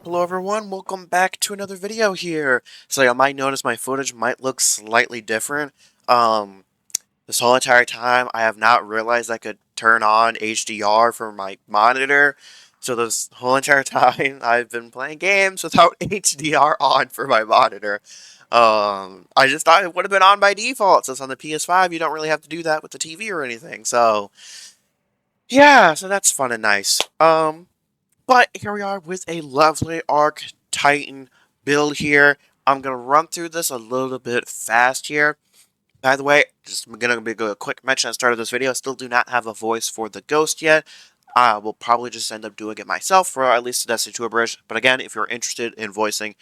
Hello everyone, welcome back to another video here. So you might notice my footage might look slightly different. Um, this whole entire time I have not realized I could turn on HDR for my monitor. So this whole entire time I've been playing games without HDR on for my monitor. I just thought it would have been on by default since on the PS5 you don't really have to do that with the TV or anything. So yeah, so that's fun and nice. But here we are with a lovely Arc Titan build here. I'm going to run through this a little bit fast here. By the way, just going to be a quick mention at the start of this video. I still do not have a voice for the Ghost yet. I will probably just end up doing it myself for at least the Destiny 2 bridge. But again, if you're interested in voicing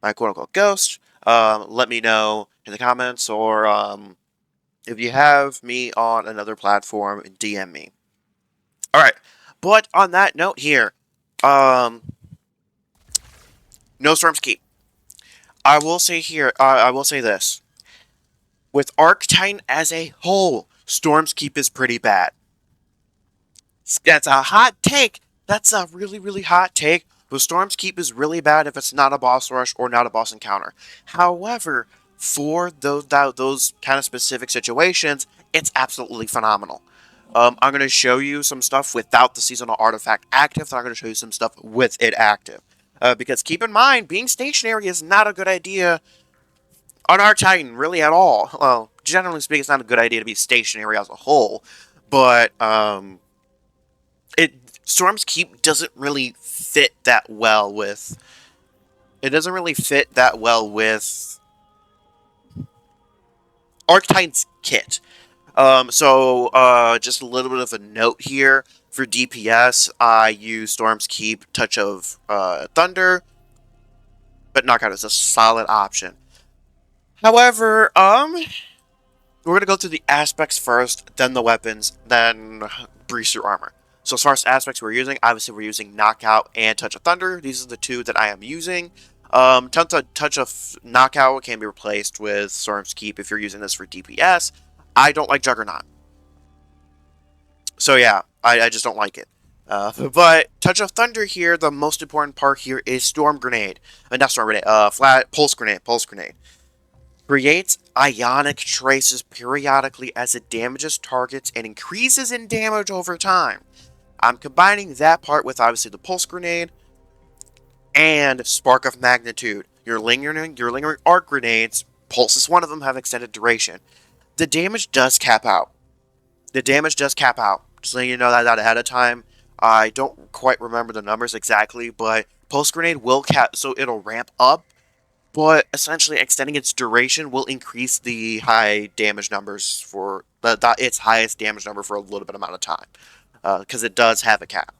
my quote-unquote Ghost, let me know in the comments. Or if you have me on another platform, DM me. Alright, but on that note here, um, no Storm's Keep. I will say here, I will say this. With Arc Titan as a whole, Storm's Keep is pretty bad. That's a hot take. That's a really, really hot take. But Storm's Keep is really bad if it's not a boss rush or not a boss encounter. However, for those kind of specific situations, it's absolutely phenomenal. I'm going to show you some stuff without the seasonal artifact active. I'm going to show you some stuff with it active. Because keep in mind, being stationary is not a good idea on Arc Titan, really at all. Well, generally speaking, it's not a good idea to be stationary as a whole, but it Storm's Keep doesn't really fit that well with. It doesn't really fit that well with Arc Titan's kit. Just a little bit of a note here for DPS. I use Storm's Keep, Touch of Thunder, but Knockout is a solid option. However, we're gonna go through the aspects first, then the weapons, then breeze through armor. So as far as aspects we're using, obviously we're using Knockout and Touch of Thunder. These are the two that I am using. Touch of Knockout can be replaced with Storm's Keep if you're using this for DPS. I don't like Juggernaut. So yeah, I just don't like it. But Touch of Thunder here, the most important part here is Storm Grenade. Not Storm Grenade, flat Pulse Grenade, Pulse Grenade. Creates ionic traces periodically as it damages targets and increases in damage over time. I'm combining that part with obviously the Pulse Grenade and Spark of Magnitude. Your lingering arc grenades, Pulse is one of them, have extended duration. The damage does cap out. The damage does cap out. Just letting you know that ahead of time. I don't quite remember the numbers exactly, but Pulse Grenade will cap, so it'll ramp up, but essentially extending its duration will increase the high damage numbers for its highest damage number for a little bit amount of time, because it does have a cap.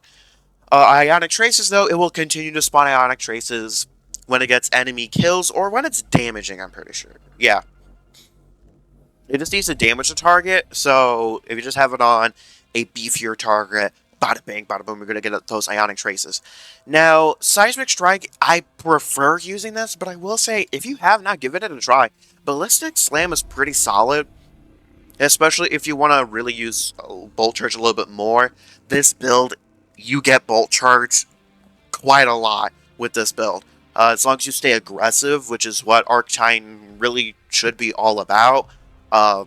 Ionic Traces, though, it will continue to spawn Ionic Traces when it gets enemy kills or when it's damaging, I'm pretty sure. Yeah. It just needs to damage the target, so if you just have it on a beefier target, bada bang, bada boom, you're going to get those Ionic Traces. Now, Seismic Strike, I prefer using this, but I will say, if you have not given it a try, Ballistic Slam is pretty solid, especially if you want to really use Bolt Charge a little bit more. This build, you get Bolt Charge quite a lot with this build. As long as you stay aggressive, which is what Arc Titan really should be all about, uh,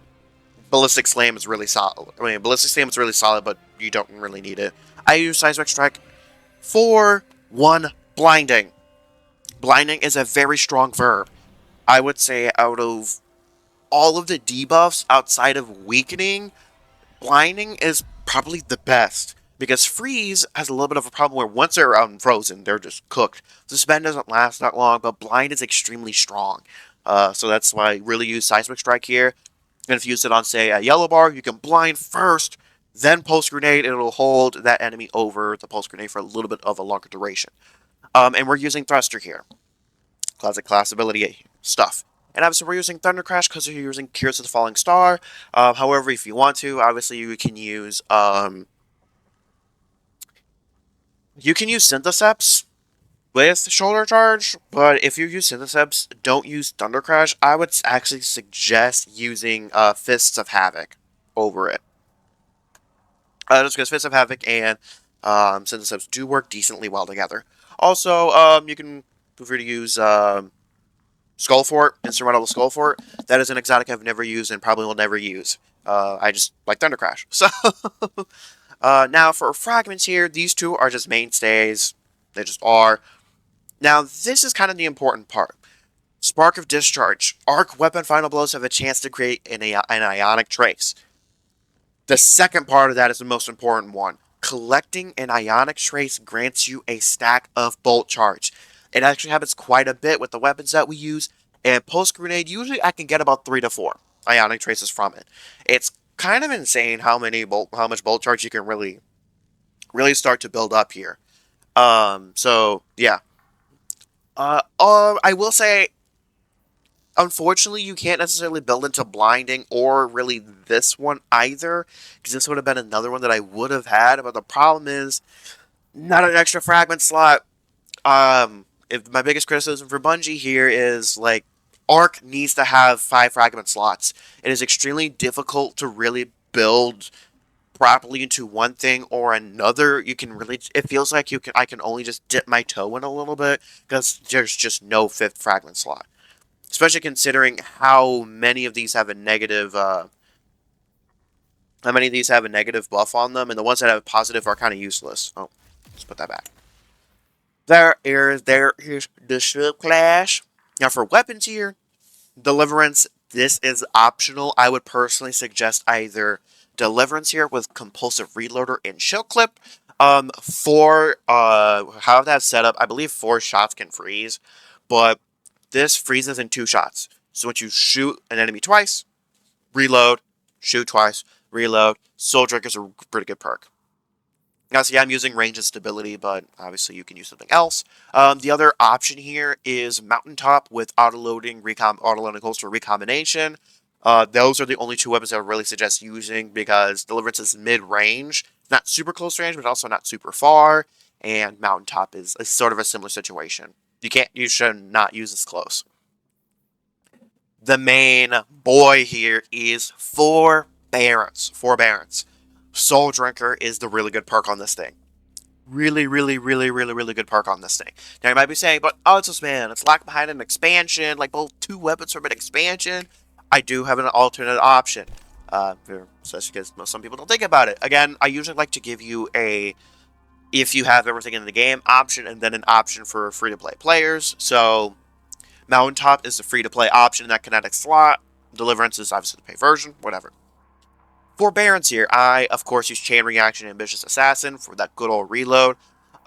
Ballistic Slam is really solid. I mean, Ballistic Slam is really solid, but you don't really need it. I use Seismic Strike for 1 Blinding. Blinding is a very strong verb. I would say out of all of the debuffs outside of Weakening, Blinding is probably the best. Because Freeze has a little bit of a problem where once they're unfrozen, they're just cooked. Suspend doesn't last that long, but Blind is extremely strong. So that's why I really use Seismic Strike here. And if you use it on, say, a yellow bar, you can blind first, then Pulse Grenade, and it'll hold that enemy over the Pulse Grenade for a little bit of a longer duration. And we're using Thruster here. Classic class ability stuff. And obviously we're using Thunder Crash because we're using Tears of the Falling Star. However, if you want to, obviously you can use Syntheseps with Shoulder Charge, but if you use Syntheseps, don't use Thunder Crash. I would actually suggest using Fists of Havoc over it. Just because Fists of Havoc and Syntheseps do work decently well together. Also, you can feel free to use Skullfort, Instrumental Skullfort. That is an exotic I've never used and probably will never use. I just like Thunder Crash. So, now for fragments here, these two are just mainstays. They just are. Now, this is kind of the important part. Spark of Discharge. Arc Weapon Final Blows have a chance to create an ionic trace. The second part of that is the most important one. Collecting an ionic trace grants you a stack of bolt charge. It actually happens quite a bit with the weapons that we use, and Pulse Grenade, usually I can get about 3 to 4 ionic traces from it. It's kind of insane how much bolt charge you can really start to build up here. So yeah. I will say, unfortunately, you can't necessarily build into blinding or really this one either, because this would have been another one that I would have had. But the problem is, not an extra fragment slot. If my biggest criticism for Bungie here is like, Arc needs to have 5 fragment slots. It is extremely difficult to really build properly into one thing or another. You can really, it feels like I can only just dip my toe in a little bit because there's just no 5th fragment slot. Especially considering how many of these have a negative buff on them, and the ones that have positive are kind of useless. Oh, let's put that back. There is the ship clash. Now for weapons here, Deliverance, this is optional. I would personally suggest either Deliverance here with Compulsive Reloader and Shield Clip. For how that's set up, I believe 4 shots can freeze, but this freezes in 2 shots. So once you shoot an enemy twice, reload, shoot twice, reload. Soul Drink is a pretty good perk. Now, see, I'm using range and stability, but obviously you can use something else. The other option here is Mountaintop with auto-loading holster recombination. Those are the only 2 weapons I would really suggest using because Deliverance is mid-range. Not super close range, but also not super far. And Mountaintop is sort of a similar situation. You should not use this close. The main boy here is Forbearance. Soul Drinker is the really good perk on this thing. Really good perk on this thing. Now you might be saying, but Autos Man, it's locked behind an expansion, like both 2 weapons from an expansion. I do have an alternate option. Especially because some people don't think about it. Again, I usually like to give you a, if you have everything in the game, option, and then an option for free-to-play players. So, Mountaintop is the free-to-play option in that kinetic slot. Deliverance is obviously the pay version, whatever. Forbearance here, I, of course, use Chain Reaction and Ambitious Assassin for that good old reload.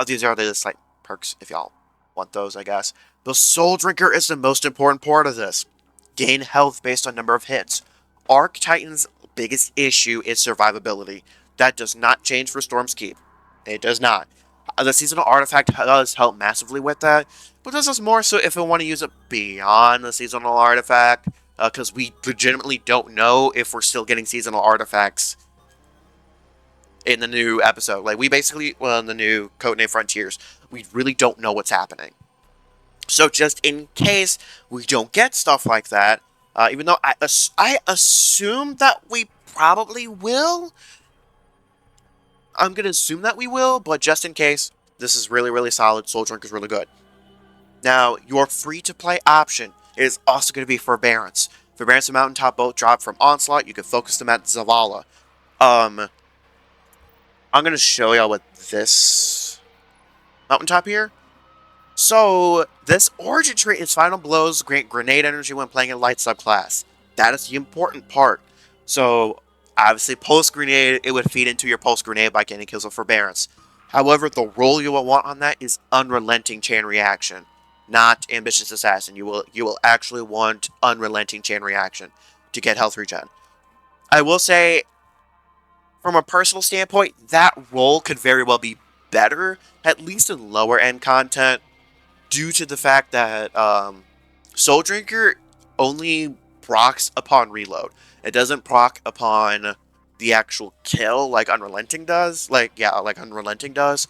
These are the slight perks if y'all want those, I guess. The Soul Drinker is the most important part of this. Gain health based on number of hits. Arc Titan's biggest issue is survivability. That does not change for Storm's Keep. It does not. The Seasonal Artifact does help massively with that, but this is more so if I want to use it beyond the Seasonal Artifact, because we legitimately don't know if we're still getting Seasonal Artifacts in the new episode. Like, we basically, well, in the new Codename Frontiers, we really don't know what's happening. So just in case we don't get stuff like that, even though I assume that we probably will, I'm going to assume that we will, but just in case, this is really solid. Soul Drink is really good. Now, your free-to-play option is also going to be Forbearance. Forbearance and Mountaintop both drop from Onslaught. You can focus them at Zavala. I'm going to show y'all with this Mountaintop here. So, this Origin trait is Final Blows grant grenade energy when playing a light subclass. That is the important part. So, obviously, Pulse Grenade, it would feed into your Pulse Grenade by getting kills with Forbearance. However, the role you will want on that is Unrelenting Chain Reaction, not Ambitious Assassin. You will actually want Unrelenting Chain Reaction to get health regen. I will say, from a personal standpoint, that role could very well be better, at least in lower end content, due to the fact that Soul Drinker only procs upon reload. It doesn't proc upon the actual kill like Unrelenting does. Like Unrelenting does.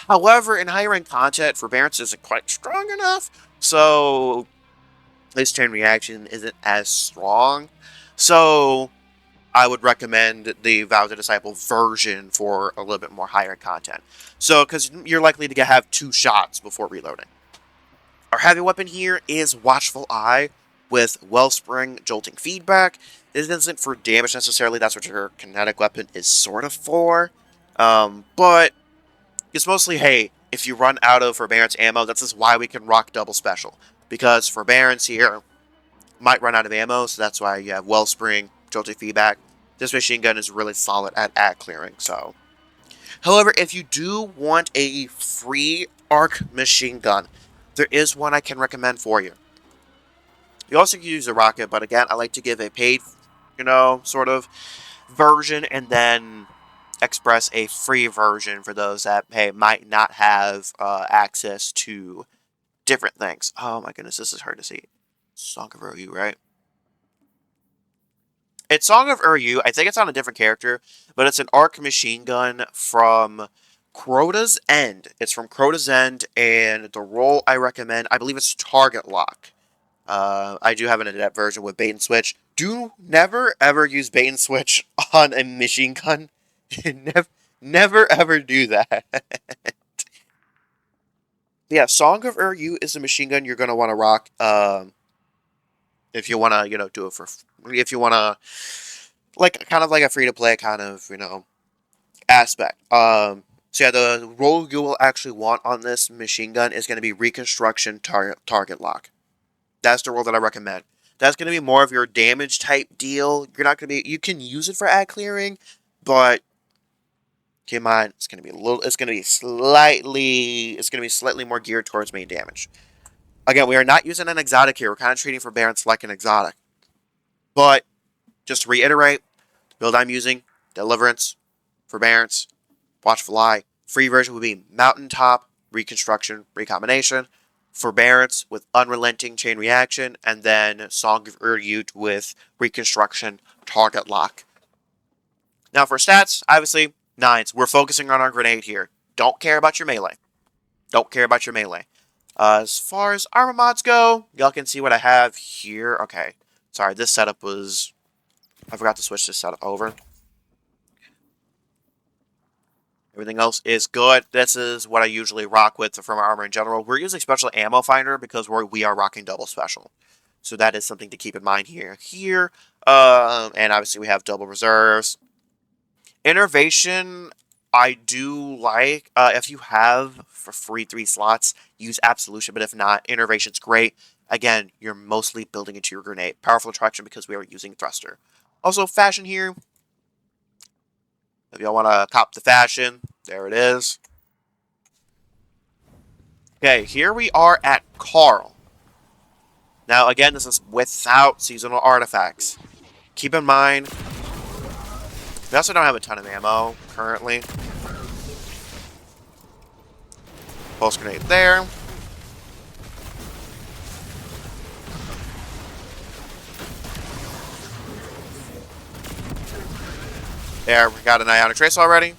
However, in higher end content, Forbearance isn't quite strong enough, so this chain reaction isn't as strong. So I would recommend the Vow to Disciple version for a little bit more higher content. So, because you're likely to have 2 shots before reloading. Our heavy weapon here is Watchful Eye with Wellspring Jolting Feedback. This isn't for damage necessarily, that's what your kinetic weapon is sort of for. But it's mostly, hey, if you run out of Forbearance ammo, that's just why we can rock double special. Because Forbearance here might run out of ammo, so that's why you have Wellspring, Jolting Feedback. This machine gun is really solid at clearing, so. However, if you do want a free arc machine gun, there is one I can recommend for you. You also can use a rocket, but again, I like to give a paid, sort of version and then express a free version for those that, hey, might not have access to different things. Oh my goodness, this is hard to see. Song of Uryu, right? It's Song of Uryu. I think it's on a different character, but it's an arc machine gun from Crota's End. It's from Crota's End, and the role I recommend, I believe it's Target Lock. I do have an adept version with bait and switch. Do never ever use bait and switch on a machine gun. never ever do that. Yeah, Song of Uryu is a machine gun you're gonna want to rock. If you want to, do it for, if you want to, kind of like a free-to-play kind of, aspect. So yeah, the role you will actually want on this machine gun is going to be Reconstruction Target Lock. That's the role that I recommend. That's going to be more of your damage type deal. You're not going to be, you can use it for ad clearing, but keep in mind, it's going to be slightly more geared towards main damage. Again, we are not using an exotic here. We're kind of treating Forbearance like an exotic. But, just to reiterate, the build I'm using, Deliverance, Forbearance, Watchful Eye. Free version would be Mountaintop, Reconstruction, Recombination, Forbearance with Unrelenting Chain Reaction, and then Song of Uryu with Reconstruction, Target Lock. Now for stats, obviously, 9s. We're focusing on our grenade here. Don't care about your melee. As far as armor mods go, y'all can see what I have here. Okay, sorry, this setup was... I forgot to switch this setup over. Everything else is good. This is what I usually rock with from our armor in general. We're using Special Ammo Finder because we are rocking double special. So that is something to keep in mind here. And obviously we have double reserves. Innervation, I do like. If you have for free 3 slots, use Absolution, but if not, Innervation's great. Again, you're mostly building into your grenade. Powerful Attraction because we are using Thruster. Also, Fashion here. If y'all want to cop the Fashion, there it is. Okay, here we are at Carl. Now, again, this is without seasonal artifacts. Keep in mind, we also don't have a ton of ammo currently. Pulse grenade there. There, we got an Ionic Trace already.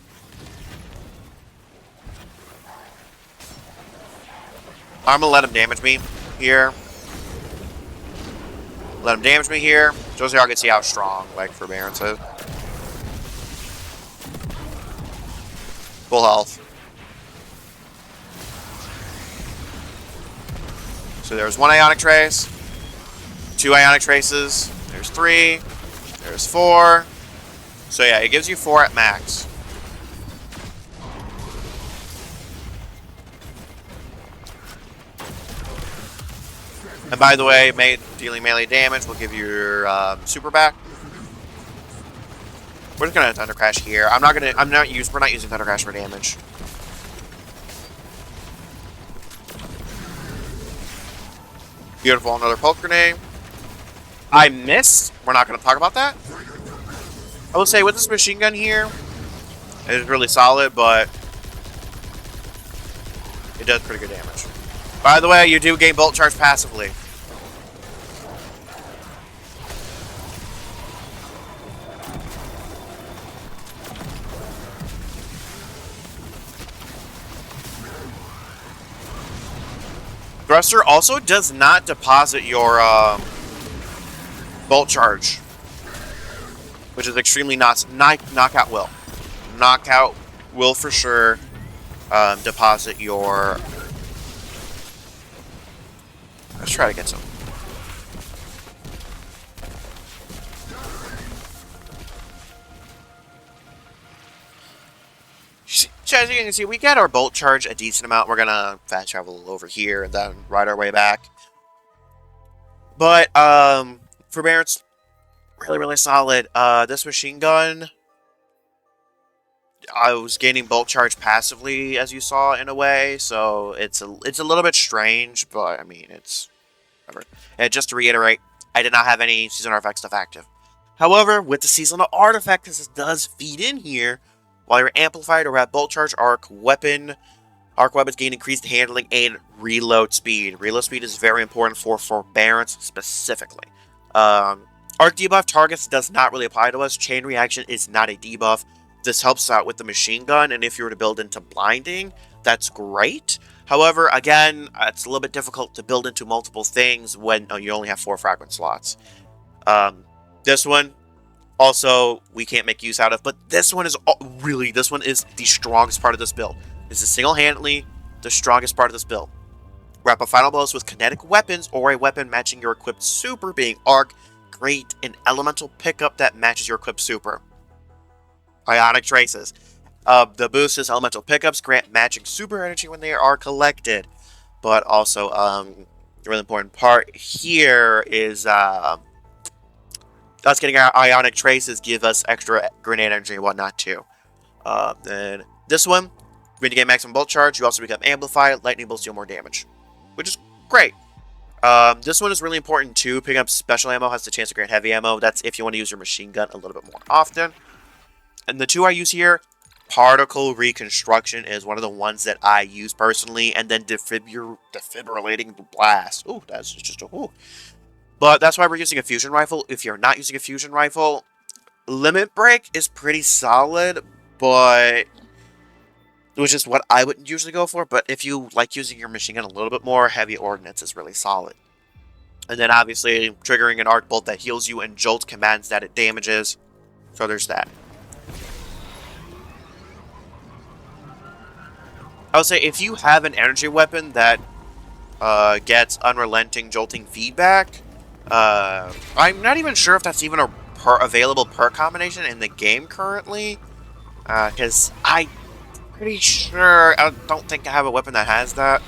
I'm gonna let him damage me here. Just so y'all can see how strong, Forbearance is. Full health. So there's 1 Ionic Trace. 2 Ionic Traces. There's 3. There's 4. So yeah, it gives you 4 at max. And by the way, dealing melee damage will give you your super back. We're just gonna Thunder Crash here. We're not using Thunder Crash for damage. Beautiful, another Pulse Grenade. I missed. We're not gonna talk about that. I will say with this machine gun here, it is really solid, but it does pretty good damage. By the way, you do gain Bolt Charge passively. Thruster also does not deposit your Bolt Charge. which is extremely knockout will. Knockout will for sure deposit your... Let's try to get some. So as you can see, we get our bolt charge a decent amount. We're gonna fast travel over here and then ride our way back. But forbearance, really solid. This machine gun, I was gaining bolt charge passively, as you saw, in a way. So it's a little bit strange, but I mean it's whatever. And just to reiterate, I did not have any seasonal artifact stuff active. However, with the seasonal artifact, this does feed in here. While you're amplified or have bolt charge, arc weapons gain increased handling and reload speed. Reload speed is very important for forbearance specifically. Arc debuff targets does not really apply to us. Chain reaction is not a debuff. This helps out with the machine gun, and if you were to build into blinding, that's great. However, again, it's a little bit difficult to build into multiple things when you only have 4 fragment slots. This one, also, we can't make use out of, but this one is the strongest part of this build. This is single-handedly the strongest part of this build. Wrap up final blows with kinetic weapons or a weapon matching your equipped super, being arc, great, an elemental pickup that matches your equipped super. Ionic traces. The boost is elemental pickups grant matching super energy when they are collected. But also, the really important part here is us getting our Ionic traces give us extra grenade energy and whatnot too. Then this one, when you get maximum bolt charge, you also become amplified. Lightning bolts deal more damage, which is great. This one is really important too. Picking up special ammo has the chance to grant heavy ammo. That's if you want to use your machine gun a little bit more often. And the two I use here, particle reconstruction is one of the ones that I use personally, and then defibrillating blast. Ooh, that's just a ooh. But that's why we're using a fusion rifle. If you're not using a fusion rifle, limit break is pretty solid, but which is what I wouldn't usually go for. But if you like using your machine gun a little bit more, heavy ordnance is really solid. And then obviously triggering an arc bolt that heals you and jolt commands that it damages. So there's that. I would say if you have an energy weapon that gets unrelenting jolting feedback, I'm not even sure if that's even a available perk combination in the game currently, because I'm pretty sure, I don't think I have a weapon that has that,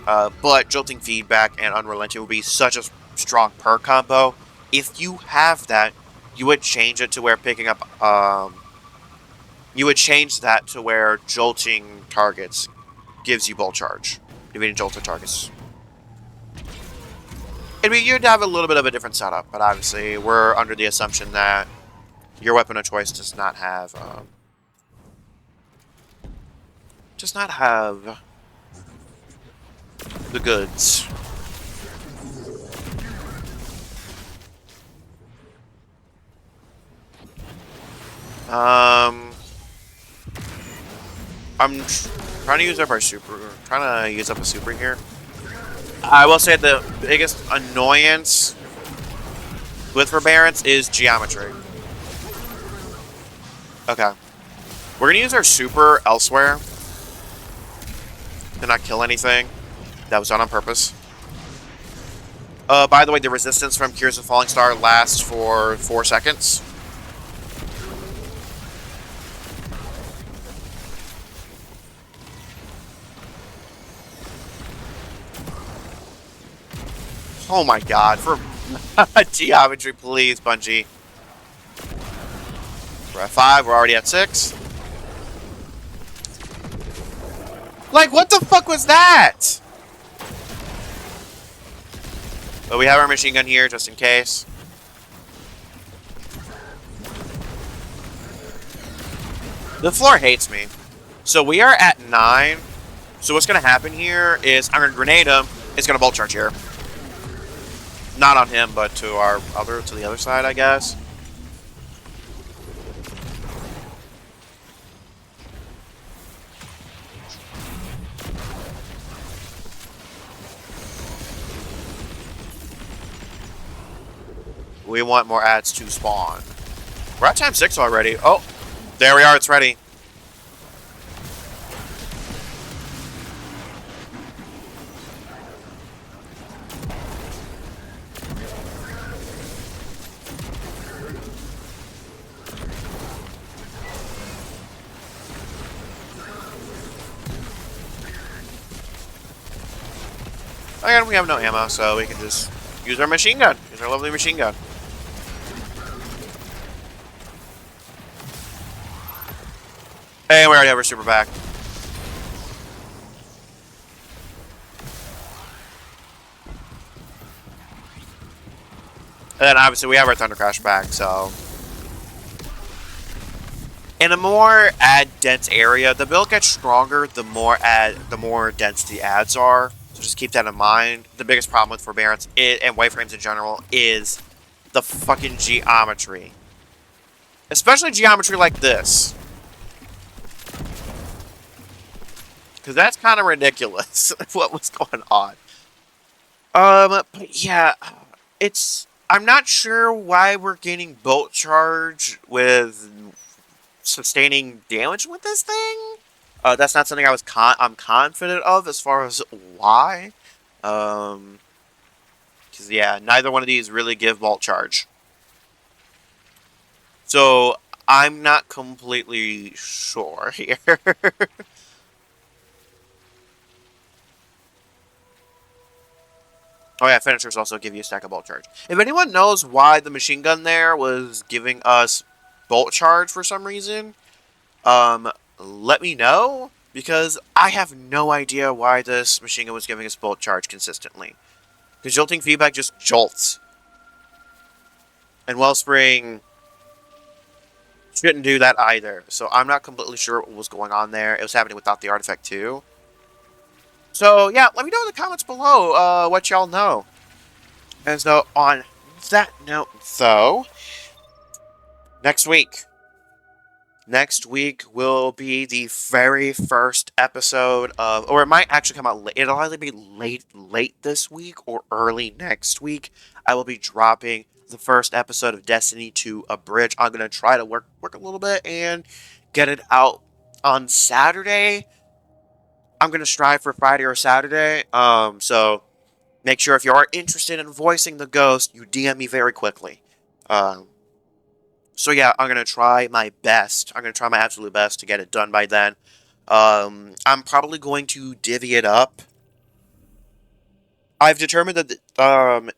but jolting feedback and unrelenting would be such a strong perk combo. If you have that, you would change it to where picking up, you would change that to where jolting targets gives you bolt charge, defeating jolted targets. I mean, you'd have a little bit of a different setup, but obviously we're under the assumption that your weapon of choice does not have the goods. I'm trying to use up our super. Trying to use up a super here. I will say the biggest annoyance with forbearance is geometry. Okay. We're going to use our super elsewhere to not kill anything. That was done on purpose. By the way, the resistance from Cures of Falling Star lasts for 4 seconds. Oh my god, for geometry, please, Bungie. We're at 5, we're already at 6. Like, what the fuck was that? But we have our machine gun here, just in case. The floor hates me. So we are at 9. So what's going to happen here is I'm going to grenade him. It's going to bolt charge here. Not on him, but to the other side, I guess. We want more ads to spawn. We're at time 6 already. Oh, there we are. It's ready. Again, we have no ammo, so we can just use our machine gun. Use our lovely machine gun. Hey, we already have our super back. And then obviously we have our Thunder Crash back, so. In a more dense area, the build gets stronger the more dense the ads are. So just keep that in mind. The biggest problem with forbearance and wireframes in general is the fucking geometry. Especially geometry like this. Because that's kind of ridiculous, what was going on. But yeah, I'm not sure why we're gaining bolt charge with sustaining damage with this thing. That's not something I'm confident of as far as why. Because yeah, neither one of these really give bolt charge. So I'm not completely sure here. Oh yeah, finishers also give you a stack of bolt charge. If anyone knows why the machine gun there was giving us bolt charge for some reason, let me know, because I have no idea why this machine gun was giving us bolt charge consistently. Because jolting feedback just jolts. And Wellspring shouldn't do that either. So I'm not completely sure what was going on there. It was happening without the artifact too. So yeah, let me know in the comments below what y'all know. And so on that note, though, next week will be the very first episode of, or it might actually come out late. It'll either be late this week or early next week. I will be dropping the first episode of Destiny 2 Abridged. I'm gonna try to work a little bit and get it out on Saturday. I'm gonna strive for Friday or Saturday. So make sure if you are interested in voicing the ghost, you DM me very quickly. So yeah, I'm gonna try my best. I'm gonna try my absolute best to get it done by then. I'm probably going to divvy it up. I've determined that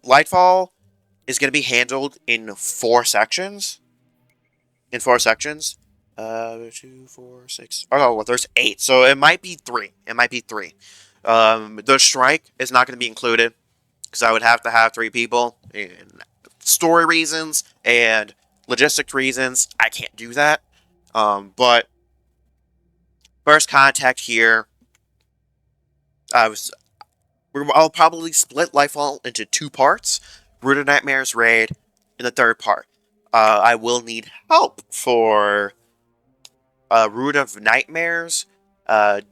Lightfall is gonna be handled in 4 sections. In 4 sections. 2, 4, 6. Oh, well, there's 8, so it might be 3. It might be 3. The strike is not gonna be included because I would have to have 3 people. And story reasons and logistics reasons, I can't do that. But first contact here, I'll probably split Lightfall into 2 parts. Root of Nightmares raid in the 3rd part. I will need help for Root of Nightmares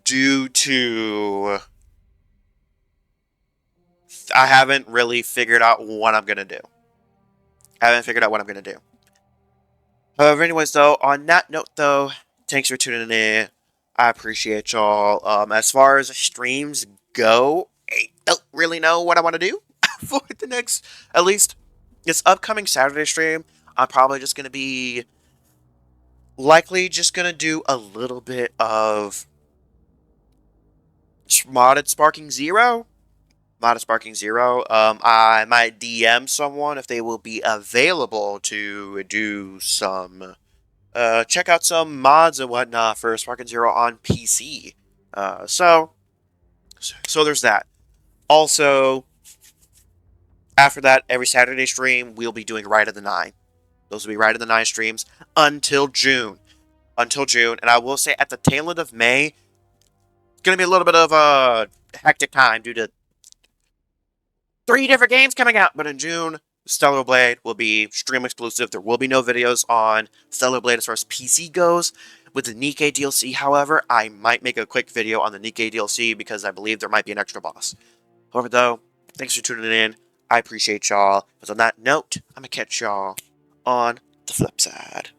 due to I haven't really figured out what I'm gonna do. However, anyways, though, on that note, though, thanks for tuning in. I appreciate y'all. As far as streams go, I don't really know what I want to do for the next, at least this upcoming Saturday stream. I'm probably just going to be likely just going to do a little bit of modded Sparking Zero. I might DM someone if they will be available to do some check out some mods and whatnot for Sparking Zero on PC. So there's that. Also, after that, every Saturday stream, we'll be doing Ride of the Nine. Those will be Ride of the Nine streams until June. And I will say at the tail end of May, it's going to be a little bit of a hectic time due to 3 different games coming out. But in June, Stellar Blade will be stream exclusive. There will be no videos on Stellar Blade as far as PC goes. With the Nikke DLC, however, I might make a quick video on the Nikke DLC because I believe there might be an extra boss. However, though, thanks for tuning in. I appreciate y'all. But on that note, I'm going to catch y'all on the flip side.